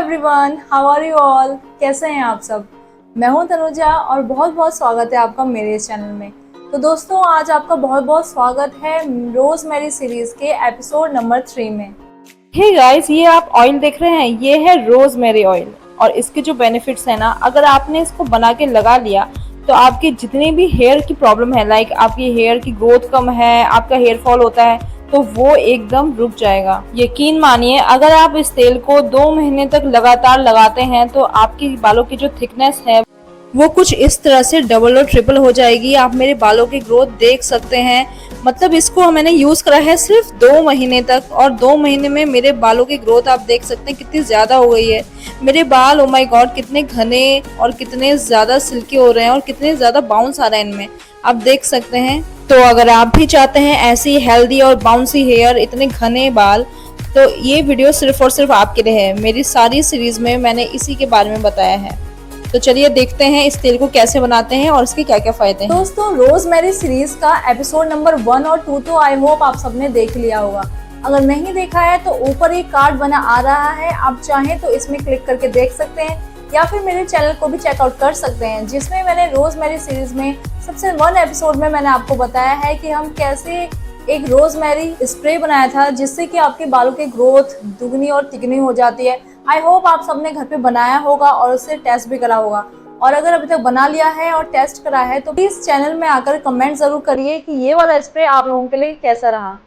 Everyone, how are you all. कैसे हैं आप सब। मैं हूं तनुजा और बहुत बहुत स्वागत है आपका मेरे इस चैनल में। तो दोस्तों, आज आपका बहुत बहुत स्वागत है रोजमेरी सीरीज के एपिसोड नंबर 3 में। हे गाइस, ये आप ऑयल देख रहे हैं, ये है रोजमेरी ऑयल। और इसके जो बेनिफिट्स है ना, अगर आपने इसको बना के लगा लिया तो आपके जितने भी हेयर की प्रॉब्लम है, लाइक आपकी हेयर की ग्रोथ कम है, आपका हेयर फॉल होता है, तो वो एकदम रुक जाएगा। यकीन मानिए, अगर आप इस तेल को 2 महीने तक लगातार लगाते हैं तो आपके बालों की जो थिकनेस है वो कुछ इस तरह से डबल और ट्रिपल हो जाएगी। आप मेरे बालों की ग्रोथ देख सकते हैं। मतलब इसको मैंने यूज करा है सिर्फ 2 महीने तक, और 2 महीने में मेरे बालों की ग्रोथ आप देख सकते हैं कितनी ज्यादा हो गई है। मेरे बाल, ओ माय गॉड, कितने घने और कितने ज्यादा सिल्की हो रहे हैं और कितने ज्यादा बाउंस आ रहे हैं इनमें, आप देख सकते हैं। तो अगर आप भी चाहते हैं ऐसी हेल्दी और बाउंसी हेयर, इतने घने बाल, तो ये वीडियो सिर्फ और सिर्फ आपके लिए है। मेरी सारी सीरीज में मैंने इसी के बारे में बताया है। तो चलिए देखते हैं इस तेल को कैसे बनाते हैं और इसके क्या क्या फायदे हैं। दोस्तों, रोजमेरी सीरीज का एपिसोड नंबर 1 और 2 तो आई होप आप सबने देख लिया होगा। अगर नहीं देखा है तो ऊपर एक कार्ड बना आ रहा है, आप चाहें तो इसमें क्लिक करके देख सकते हैं, या फिर मेरे चैनल को भी चेकआउट कर सकते हैं, जिसमें मैंने रोजमेरी सीरीज में सबसे 1 एपिसोड में मैंने आपको बताया है कि हम कैसे एक रोजमेरी स्प्रे बनाया था जिससे कि आपके बालों की ग्रोथ दुगनी और तिगनी हो जाती है। आई होप आप सबने घर पे बनाया होगा और उससे टेस्ट भी करा होगा, और अगर अभी तक बना लिया है और टेस्ट करा है तो प्लीज चैनल में आकर कमेंट जरूर करिए कि ये वाला स्प्रे आप लोगों के लिए कैसा रहा।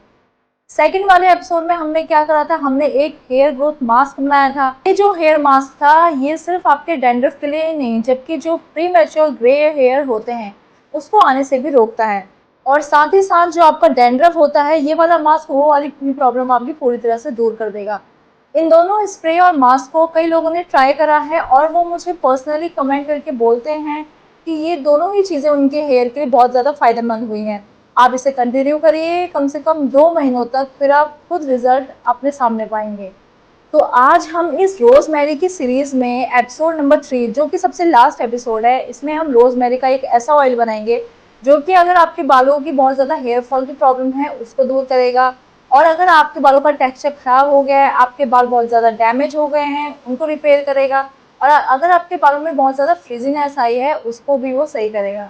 सेकंड वाले एपिसोड में हमने क्या करा था, हमने एक हेयर ग्रोथ मास्क बनाया था। ये जो हेयर मास्क था ये सिर्फ आपके डैंड्रफ के लिए ही नहीं, जबकि जो प्री मैच्योर ग्रे हेयर होते हैं उसको आने से भी रोकता है, और साथ ही साथ जो आपका डैंड्रफ होता है, ये वाला मास्क वो वाली प्रॉब्लम आपकी पूरी तरह से दूर कर देगा। इन दोनों स्प्रे और मास्क को कई लोगों ने ट्राई करा है और वो मुझे पर्सनली कमेंट करके बोलते हैं कि ये दोनों ही चीज़ें उनके हेयर के लिए बहुत ज़्यादा फायदेमंद हुई हैं। आप इसे कंटिन्यू करिए कम से कम 2 महीनों तक, फिर आप खुद रिजल्ट अपने सामने पाएंगे। तो आज हम इस रोजमेरी की सीरीज में एपिसोड नंबर 3, जो कि सबसे लास्ट एपिसोड है, इसमें हम रोजमेरी का एक ऐसा ऑयल बनाएंगे जो कि अगर आपके बालों की बहुत ज़्यादा हेयर फॉल की प्रॉब्लम है उसको दूर करेगा, और अगर आपके बालों का टेक्सचर खराब हो गया है, आपके बाल बहुत ज़्यादा डैमेज हो गए हैं, उनको रिपेयर करेगा, और अगर आपके बालों में बहुत ज़्यादा फ्रिजीनेस आई है उसको भी वो सही करेगा।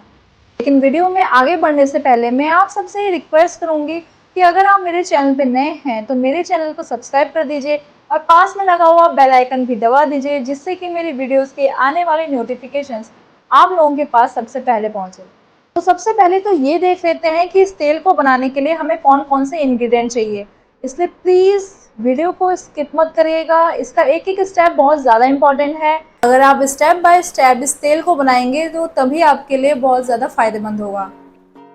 लेकिन वीडियो में आगे बढ़ने से पहले मैं आप सबसे रिक्वेस्ट करूंगी कि अगर आप मेरे चैनल पे नए हैं तो मेरे चैनल को सब्सक्राइब कर दीजिए और पास में लगा हुआ बेल आइकन भी दबा दीजिए, जिससे कि मेरी वीडियोस के आने वाले नोटिफिकेशंस आप लोगों के पास सबसे पहले पहुंचे। तो सबसे पहले तो ये देख लेते हैं कि इस तेल को बनाने के लिए हमें कौन कौन से इंग्रेडिएंट चाहिए, इसलिए प्लीज़ वीडियो को स्किप मत करिएगा। इसका एक एक स्टेप बहुत ज़्यादा इंपॉर्टेंट है। अगर आप स्टेप बाय स्टेप इस तेल को बनाएंगे तो तभी आपके लिए बहुत ज़्यादा फायदेमंद होगा।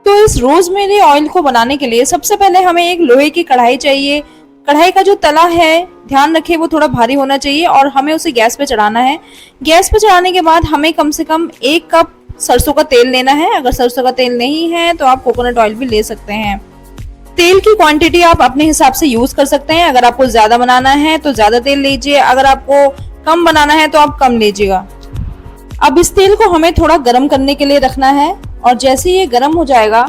तो इस रोजमेरी ऑयल को बनाने के लिए सबसे पहले हमें एक लोहे की कढ़ाई चाहिए। कढ़ाई का जो तला है, ध्यान रखें, वो थोड़ा भारी होना चाहिए और हमें उसे गैस पे चढ़ाना है। गैस पे चढ़ाने के बाद हमें कम से कम 1 कप सरसों का तेल लेना है। अगर सरसों का तेल नहीं है तो आप कोकोनट ऑयल भी ले सकते हैं। तेल की क्वांटिटी आप अपने हिसाब से यूज कर सकते हैं। अगर आपको ज्यादा बनाना है तो ज्यादा तेल लीजिए, अगर आपको कम बनाना है तो आप कम लीजिएगा। अब इस तेल को हमें थोड़ा गर्म करने के लिए रखना है, और जैसे ये गर्म हो जाएगा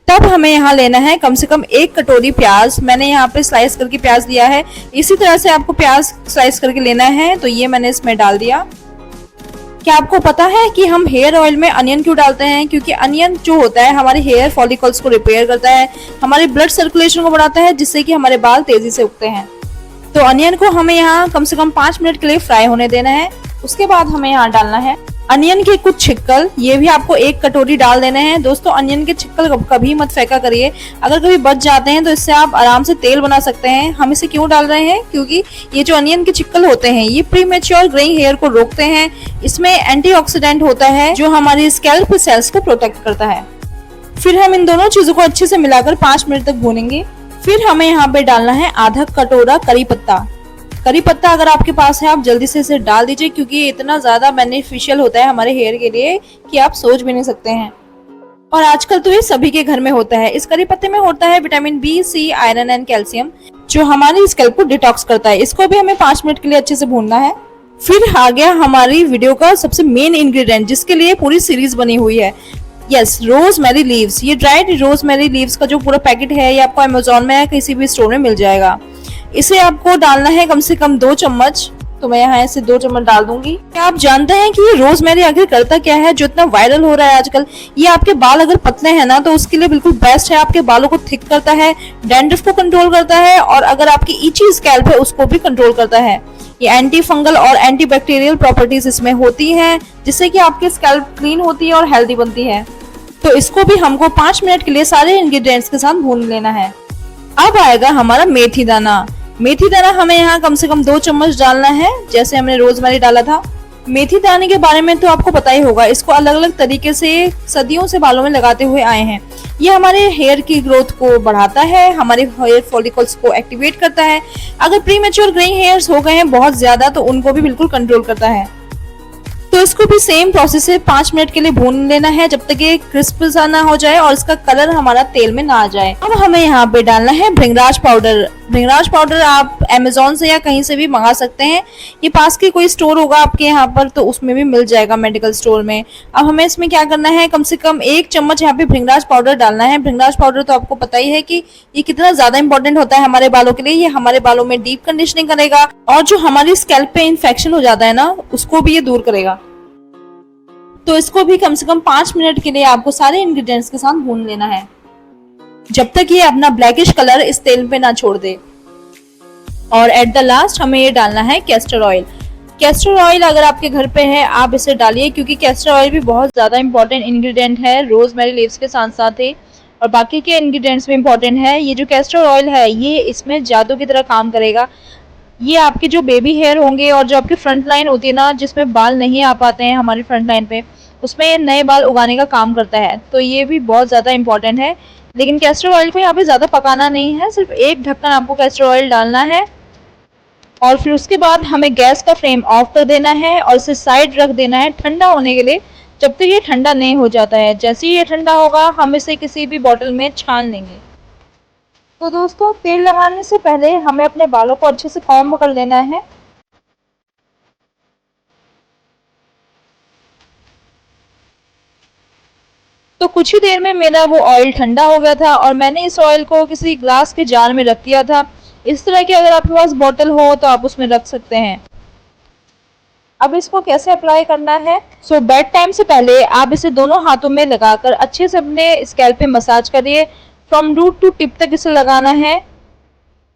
तब हमें यहाँ लेना है कम से कम 1 कटोरी प्याज। मैंने यहाँ पे स्लाइस करके प्याज लिया है, इसी तरह से आपको प्याज स्लाइस करके लेना है। तो ये मैंने इसमें डाल दिया। क्या आपको पता है कि हम हेयर ऑयल में अनियन क्यों डालते हैं? क्योंकि अनियन जो होता है हमारे हेयर फॉलिकल्स को रिपेयर करता है, हमारे ब्लड सर्कुलेशन को बढ़ाता है, जिससे कि हमारे बाल तेजी से उगते हैं। तो अनियन को हमें यहाँ कम से कम 5 मिनट के लिए फ्राई होने देना है। उसके बाद हमें यहाँ डालना है अनियन के कुछ छिक्कल, ये भी आपको 1 कटोरी डाल देने हैं। दोस्तों, अनियन के छिक्कल कभी मत फेंका करिए, अगर कभी बच जाते हैं तो इससे आप आराम से तेल बना सकते हैं। हम इसे क्यों डाल रहे हैं? क्योंकि ये जो अनियन के छिक्कल होते हैं ये प्रीमेच्योर ग्रेइंग हेयर को रोकते हैं। इसमें एंटीऑक्सीडेंट होता है जो हमारी स्कैल्प सेल्स को प्रोटेक्ट करता है। फिर हम इन दोनों चीजों को अच्छे से मिलाकर 5 मिनट तक भूनेंगे। फिर हमें यहाँ पे डालना है आधा कटोरा करी पत्ता। करी पत्ता अगर आपके पास है आप जल्दी से इसे डाल दीजिए, क्योंकि ये इतना ज्यादा बेनिफिशियल होता है हमारे हेयर के लिए कि आप सोच भी नहीं सकते हैं। और आजकल तो ये सभी के घर में होता है। इस करी पत्ते में होता है vitamin B, C, iron and calcium, जो हमारी स्कैल्प को डिटॉक्स करता है। इसको भी हमें 5 मिनट के लिए अच्छे से भूनना है। फिर आ गया हमारी वीडियो का सबसे मेन इंग्रेडिएंट, जिसके लिए पूरी सीरीज बनी हुई है। Yes, rosemary leaves. ये ड्राइड रोजमेरी लीव्स का जो पूरा पैकेट है ये आपको अमेजोन में या किसी भी स्टोर में मिल जाएगा। इसे आपको डालना है कम से कम 2 चम्मच। तो मैं यहाँ ऐसे 2 चम्मच डाल दूंगी। क्या आप जानते हैं कि ये रोजमेरी आखिर करता क्या है जो इतना वायरल हो रहा है आजकल? ये आपके बाल अगर पतले हैं ना तो उसके लिए बिल्कुल बेस्ट है। आपके बालों को थिक करता है, डैंड्रफ को कंट्रोल करता है और अगर आपकी इची स्कैल्प है उसको भी कंट्रोल करता है। ये एंटी फंगल और एंटी बैक्टीरियल प्रॉपर्टीज इसमें होती हैं जिससे कि आपकी स्कैल्प क्लीन होती है और हेल्दी बनती है। तो इसको भी हमको 5 मिनट के लिए सारे इंग्रेडिएंट्स के साथ भून लेना है। अब आएगा हमारा मेथी दाना। मेथी दाना हमें यहाँ कम से कम 2 चम्मच डालना है, जैसे हमने रोजमेरी डाला था। मेथी दाने के बारे में तो आपको पता ही होगा, इसको अलग अलग तरीके से सदियों से बालों में लगाते हुए आए हैं। ये हमारे हेयर की ग्रोथ को बढ़ाता है, हमारे हेयर फॉलिकल्स को एक्टिवेट करता है। अगर प्रीमेच्योर ग्रेइंग हेयर्स हो गए हैं बहुत ज्यादा तो उनको भी बिल्कुल कंट्रोल करता है। तो इसको भी सेम प्रोसेस से 5 मिनट के लिए भून लेना है जब तक ये क्रिस्प सा ना हो जाए और इसका कलर हमारा तेल में ना आ जाए। अब हमें यहाँ पे डालना है भृंगराज पाउडर। भृंगराज पाउडर आप अमेज़न से या कहीं से भी मंगा सकते हैं। ये पास के कोई स्टोर होगा आपके यहाँ पर तो उसमें भी मिल जाएगा, मेडिकल स्टोर में। अब हमें इसमें क्या करना है, कम से कम 1 चम्मच यहाँ पे भृंगराज पाउडर डालना है। भृंगराज पाउडर तो आपको पता ही है कि ये कितना ज्यादा इंपॉर्टेंट होता है हमारे बालों के लिए। ये हमारे बालों में डीप कंडीशनिंग करेगा और जो हमारी स्कैल्प पे इन्फेक्शन हो जाता है ना उसको भी ये दूर करेगा। तो इसको भी कम से कम 5 मिनट के लिए आपको सारे इंग्रेडिएंट्स के साथ भून लेना है जब तक ये अपना ब्लैकिश कलर इस तेल पे ना छोड़ दे। और एट द लास्ट हमें ये डालना है कैस्टर ऑयल। कैस्टर ऑयल अगर आपके घर पे है आप इसे डालिए, क्योंकि कैस्टर ऑयल भी बहुत ज्यादा इंपॉर्टेंट इंग्रेडिएंट है रोजमेरी लीव्स के साथ साथ ही, और बाकी के इंग्रेडिएंट्स भी इंपॉर्टेंट है। ये जो कैस्टर ऑयल है ये इसमें जादू की तरह काम करेगा। ये आपके जो बेबी हेयर होंगे और जो आपकी फ्रंट लाइन होती है ना, जिसमें बाल नहीं आ पाते हैं हमारी फ्रंट लाइन पे, उसमें ये नए बाल उगाने का काम करता है। तो ये भी बहुत ज़्यादा इंपॉर्टेंट है। लेकिन कैस्टर ऑयल को यहाँ पे ज़्यादा पकाना नहीं है, सिर्फ 1 ढक्कन आपको कैस्टर ऑयल डालना है और फिर उसके बाद हमें गैस का फ्लेम ऑफ कर देना है और इसे साइड रख देना है ठंडा होने के लिए, जब तक ये ठंडा नहीं हो जाता है। जैसे ही ये ठंडा होगा हम इसे किसी भी बॉटल में छान लेंगे। तो दोस्तों, तेल लगाने से पहले हमें अपने बालों को अच्छे से कॉम्ब कर लेना है। तो कुछ ही देर में मेरा वो ऑयल ठंडा हो गया था और मैंने इस ऑयल को किसी ग्लास के जार में रख दिया था। इस तरह की अगर आपके पास बॉटल हो तो आप उसमें रख सकते हैं। अब इसको कैसे अप्लाई करना है, सो बेड टाइम से पहले आप इसे दोनों हाथों में लगाकर अच्छे से अपने स्कैल्प पे मसाज करिए। फ्रॉम रूट टू टिप तक इसे लगाना है।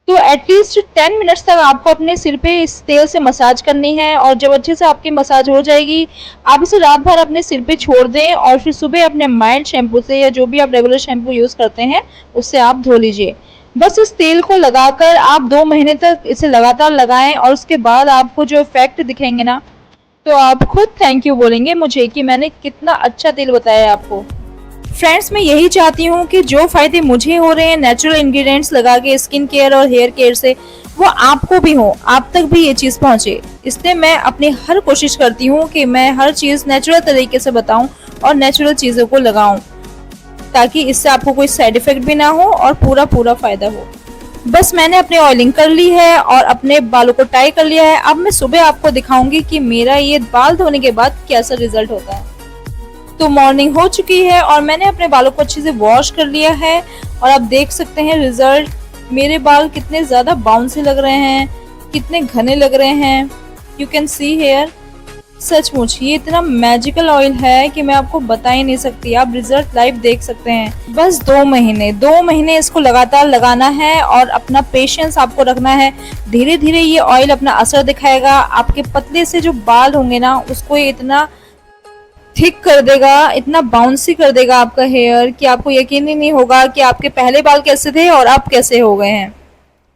तो एटलीस्ट 10 मिनट्स तक आपको अपने सिर पे इस तेल से मसाज करनी है और जब अच्छे से आपकी मसाज हो जाएगी आप इसे रात भर अपने सिर पे छोड़ दें और फिर सुबह अपने माइल्ड शैम्पू से या जो भी आप रेगुलर शैम्पू यूज़ करते हैं उससे आप धो लीजिए। बस इस तेल को लगाकर आप 2 महीने तक इसे लगातार लगाएं और उसके बाद आपको जो इफेक्ट दिखेंगे ना तो आप खुद थैंक यू बोलेंगे मुझे कि मैंने कितना अच्छा तेल बताया आपको। फ्रेंड्स, मैं यही चाहती हूँ कि जो फायदे मुझे हो रहे हैं नेचुरल इंग्रेडिएंट्स लगा के स्किन केयर और हेयर केयर से, वो आपको भी हो, आप तक भी ये चीज़ पहुँचे। इसलिए मैं अपनी हर कोशिश करती हूँ कि मैं हर चीज़ नेचुरल तरीके से बताऊँ और नेचुरल चीज़ों को लगाऊँ, ताकि इससे आपको कोई साइड इफेक्ट भी ना हो और पूरा फायदा हो। बस मैंने अपनी ऑयलिंग कर ली है और अपने बालों को टाई कर लिया है। अब मैं सुबह आपको दिखाऊंगी कि मेरा ये बाल धोने के बाद कैसा रिजल्ट होता है। तो मॉर्निंग हो चुकी है और मैंने अपने बालों को अच्छे से वॉश कर लिया है और आप देख सकते हैं रिजल्ट। मेरे बाल कितने ज़्यादा बाउंसी लग रहे हैं, कितने घने लग रहे हैं। यू कैन सी हेयर, सचमुच ये इतना मैजिकल ऑयल है कि मैं आपको बता ही नहीं सकती। आप रिजल्ट लाइव देख सकते हैं। बस 2 महीने इसको लगातार लगाना है और अपना पेशेंस आपको रखना है। धीरे धीरे ये ऑयल अपना असर दिखाएगा। आपके पतले से जो बाल होंगे ना उसको ये इतना थिक कर देगा, इतना बाउंसी कर देगा आपका हेयर कि आपको यकीन ही नहीं होगा कि आपके पहले बाल कैसे थे और अब कैसे हो गए हैं।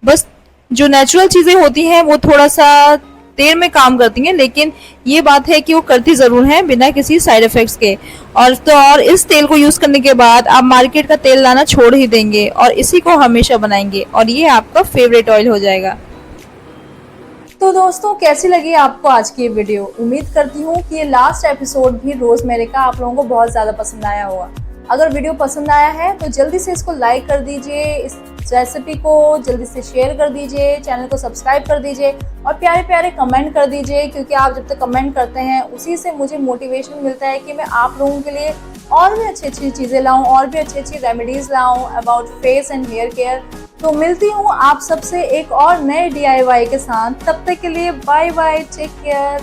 बस जो नेचुरल चीज़ें होती हैं वो थोड़ा सा देर में काम करती हैं, लेकिन ये बात है कि वो करती ज़रूर हैं बिना किसी साइड इफ़ेक्ट्स के। और इस तेल को यूज़ करने के बाद आप मार्केट का तेल लाना छोड़ ही देंगे और इसी को हमेशा बनाएंगे और ये आपका फेवरेट ऑयल हो जाएगा। तो दोस्तों, कैसी लगी आपको आज की ये वीडियो? उम्मीद करती हूँ कि ये लास्ट एपिसोड भी रोजमेरी का आप लोगों को बहुत ज़्यादा पसंद आया होगा। अगर वीडियो पसंद आया है तो जल्दी से इसको लाइक कर दीजिए, इस रेसिपी को जल्दी से शेयर कर दीजिए, चैनल को सब्सक्राइब कर दीजिए और प्यारे प्यारे कमेंट कर दीजिए, क्योंकि आप जब तक कमेंट करते हैं उसी से मुझे मोटिवेशन मिलता है कि मैं आप लोगों के लिए और भी अच्छी अच्छी चीज़ें लाऊं, और भी अच्छी अच्छी रेमेडीज़ लाऊं about face and hair care. तो मिलती हूँ आप सबसे एक और नए DIY के साथ। तब तक के लिए बाय बाय, टेक केयर।